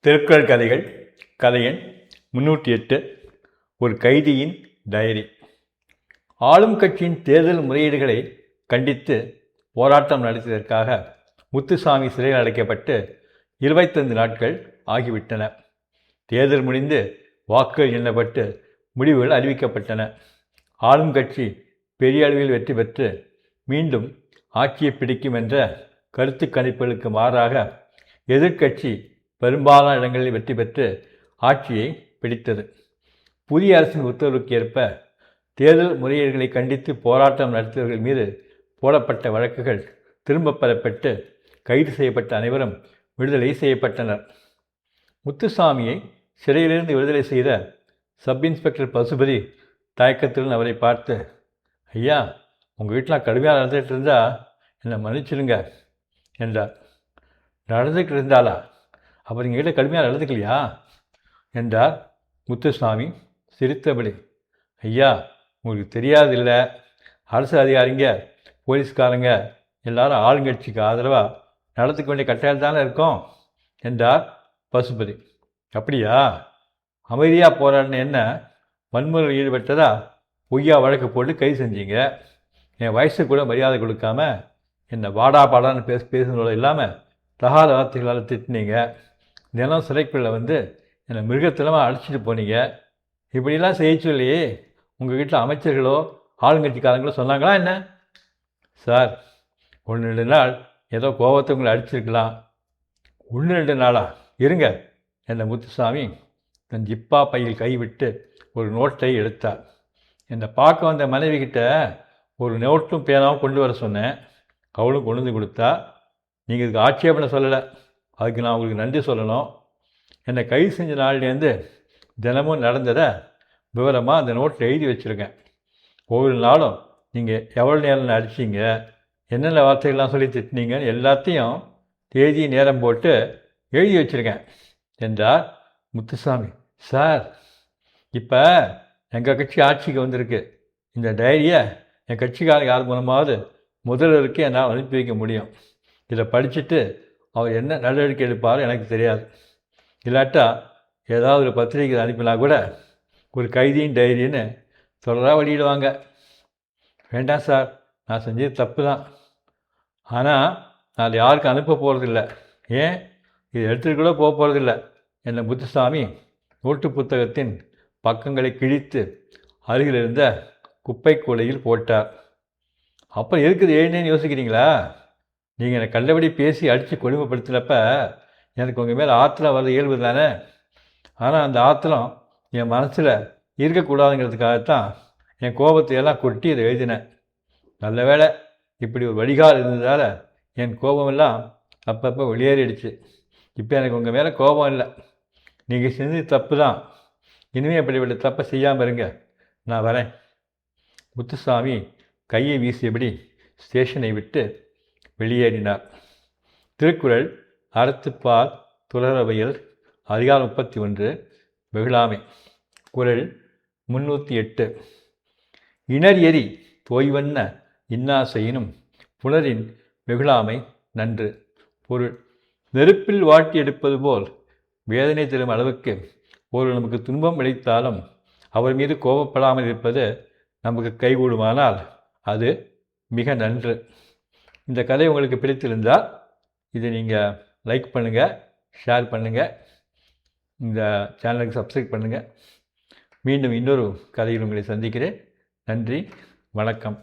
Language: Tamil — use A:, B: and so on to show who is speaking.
A: திருக்குறள் கதைகள் கதை எண் 308. ஒரு கைதியின் டைரி. ஆளும் கட்சியின் தேர்தல் முறையீடுகளை கண்டித்து போராட்டம் நடத்தியதற்காக முத்துசாமி சிறையில் அடைக்கப்பட்டு 25 நாட்கள் ஆகிவிட்டன. தேர்தல் முடிந்து வாக்குகள் எண்ணப்பட்டு முடிவுகள் அறிவிக்கப்பட்டன. ஆளும் கட்சி பெரிய அளவில் வெற்றி பெற்று மீண்டும் ஆட்சியை பிடிக்கும் என்ற கருத்து கணிப்புகளுக்கு மாறாக எதிர்க்கட்சி பெரும்பாலான இடங்களில் வெற்றி பெற்று ஆட்சியை பிடித்தது. புதிய அரசின் உத்தரவுக்கு ஏற்ப தேர்தல் முறையீடுகளை கண்டித்து போராட்டம் நடத்தியவர்கள் மீது போடப்பட்ட வழக்குகள் திரும்பப் பெறப்பட்டு கைது செய்யப்பட்ட அனைவரும் விடுதலை செய்யப்பட்டனர். முத்துசாமியை சிறையிலிருந்து விடுதலை செய்த சப் இன்ஸ்பெக்டர் பசுபதி தயக்கத்துடன் அவரை பார்த்து, ஐயா, உங்கள் வீட்டில் கடுமையாக நடந்துகிட்டு இருந்தால் என்னை மன்னிச்சிடுங்க என்றார். நடந்துக்கிட்டு இருந்தாளா? அப்புறம் எங்கள் கிட்ட கடுமையாக நடந்துக்கலையா என்றார் முத்துசாமி சிரித்தபடி. ஐயா, உங்களுக்கு தெரியாதில்லை, அரசு அதிகாரிங்க போலீஸ்காரங்க எல்லாரும் ஆளுங்கட்சிக்கு ஆதரவாக நடத்துக்க வேண்டிய கட்டாயம் தானே இருக்கோம் என்றார் பசுபதி. அப்படியா? அமைதியாக போராடின என்ன வன்முறையில் ஈடுபட்டதா பொய்யா வழக்கு போட்டு கைது செஞ்சீங்க. என் வயசுக்கு கூட மரியாதை கொடுக்காம என்னை வாடா பாடான்னு பேசுனதோட இல்லாமல் தகாத வார்த்தைகளால் திட்டினீங்க. தினம் சிறைக்குள்ளே வந்து என்னை மிருகத்தனமாக அழைச்சிட்டு போனீங்க. இப்படிலாம் செய்ய சொல்லி உங்கள் வீட்டில் அமைச்சர்களோ ஆளுங்கட்சிக்காரங்களோ சொன்னாங்களா என்ன? சார், 1-2 நாள் ஏதோ கோபத்தை உங்களை அடிச்சிருக்கலாம். 1-2 நாளா? இருங்க என்ற முத்துசாமி தன் ஜிப்பா பையில் கைவிட்டு ஒரு நோட்டை எடுத்தார். என்னை பார்க்க வந்த மனைவி கிட்ட ஒரு நோட்டும் பேனாவும் கொண்டு வர சொன்னேன். அவளும் கொண்டு வந்து கொடுத்தா. நீங்கள் இதுக்கு ஆட்சேபனை சொல்லலை, அதுக்கு நான் உங்களுக்கு நன்றி சொல்லணும். என்னை கைது செஞ்ச நாள்லேருந்து தினமும் நடந்ததை விவரமாக அந்த நோட்டில் எழுதி வச்சுருக்கேன். ஒவ்வொரு நாளும் நீங்கள் எவ்வளோ நேரம் அடிச்சிங்க, என்னென்ன வார்த்தைகள்லாம் சொல்லி திட்டினீங்கன்னு எல்லாத்தையும் தேதி நேரம் போட்டு எழுதி வச்சுருக்கேன் என்றார் முத்துசாமி. சார், இப்போ எங்கள் கட்சி ஆட்சிக்கு வந்திருக்கு. இந்த டைரியை என் கட்சிக்காரங்க யார் மூலமாவது முதல்வருக்கு என்னால் அனுப்பி வைக்க முடியும். இதை படிச்சுட்டு அவர் என்ன நடவடிக்கை எடுப்பார் எனக்கு தெரியாது. இல்லாட்டா ஏதாவது ஒரு பத்திரிகை அனுப்பினா கூட ஒரு கைதியின் டைரின்னு தொடராக வெளியிடுவாங்க. வேண்டாம் சார், நான் செஞ்சது தப்பு தான். ஆனால் நான் யாருக்கும் அனுப்ப போகிறதில்ல. ஏன், இதை எடுத்துகிட்டு கூட போக போகிறதில்ல என்ற முத்துசாமி நோட்டு புத்தகத்தின் பக்கங்களை கிழித்து அருகில் இருந்த குப்பை கூடையில் போட்டார். அப்புறம் எதுக்குது எழுந்தேன்னு யோசிக்கிறீங்களா? நீங்கள் என்னை கண்டபடி பேசி அடித்து கொடுமைப்படுத்தினப்ப எனக்கு உங்கள் மேலே ஆத்திரம் வர்றது இயல்பு தானே. ஆனால் அந்த ஆத்திரம் என் மனசில் இருக்கக்கூடாதுங்கிறதுக்காகத்தான் என் கோபத்தையெல்லாம் கொட்டி அதை எழுதினேன். நல்ல வேளை இப்படி ஒரு வடிகால் இருந்ததால் என் கோபமெல்லாம் அப்பப்போ வெளியேறிடுச்சு. இப்போ எனக்கு உங்கள் மேலே கோபம் இல்லை. நீங்கள் செஞ்சது தப்பு தான். இனிமேல் இப்படிப்பட்ட தப்பை செய்யாமல் இருங்க. நான் வரேன். முத்துசாமி கையை வீசியபடி ஸ்டேஷனை விட்டு வெளியேறினார். திருக்குறள் அறத்துப்பால் துறவரவியல் அதிகாரம் 31 வெகுளாமை. குறள் 308. இணர் எரி தோய்வண்ண இன்னா செய்யினும் புணரின் வெகுளாமை நன்று. பொருள்: நெருப்பில் வாட்டி எடுப்பது போல் வேதனை தரும் அளவுக்கு ஒரு நமக்கு துன்பம் விளைத்தாலும் அவர் மீது கோபப்படாமல் இருப்பது நமக்கு கைகூடுமானால் அது மிக நன்று. இந்த கதை உங்களுக்கு பிடித்திருந்தால் இதை நீங்கள் லைக் பண்ணுங்கள், ஷேர் பண்ணுங்கள், இந்த சேனலுக்கு சப்ஸ்கிரைப் பண்ணுங்கள். மீண்டும் இன்னொரு கதையில் உங்களை சந்திக்கிறேன். நன்றி, வணக்கம்.